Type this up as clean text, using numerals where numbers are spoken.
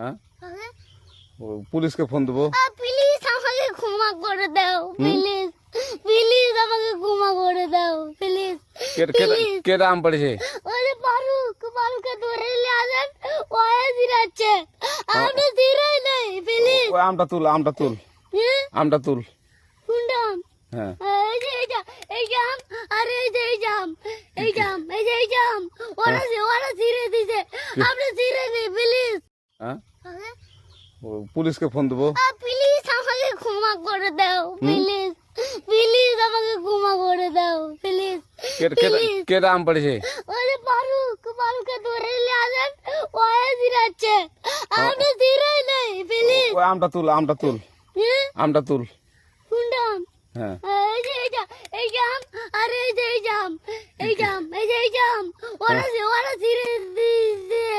হ্যাঁ আগে পুলিশকে ফোন দেবো। প্লিজ আমাকে ক্ষমা করে দাও, প্লিজ প্লিজ আমাকে ক্ষমা করে দাও, প্লিজ প্লিজ। কেটা আম পড়েছে? ওরে পারুকে ধরে নিয়ে আসেন, ওয়ে জিরাচ্ছে, আমরা জিরাই নাই, প্লিজ। ওই আমটা তুল আমটা তুল। কোনটা আম? হ্যাঁ এই যে এই জাম, আরে এই যে এই জাম, ওরা জিরে দিছে, আমরা জিরে নেই, প্লিজ। হ্যাঁ পুলিশকে ফোন দেবো। প্লিজ আমাকে ক্ষমা করে দাও, প্লিজ প্লিজ আমাকে ক্ষমা করে দাও, প্লিজ প্লিজ। কেটা আম পড়েছে? ওরে পারুকে ধরে নিয়ে আসেন, ওয়ে জিরাচ্ছে, আমরা জিরাই নাই, প্লিজ। ওই আমটা তুল আমটা তুল। কোনটা আম? হ্যাঁ এই যে এই জাম, আরে এই যে এই জাম, ওরা জিরে দিছে।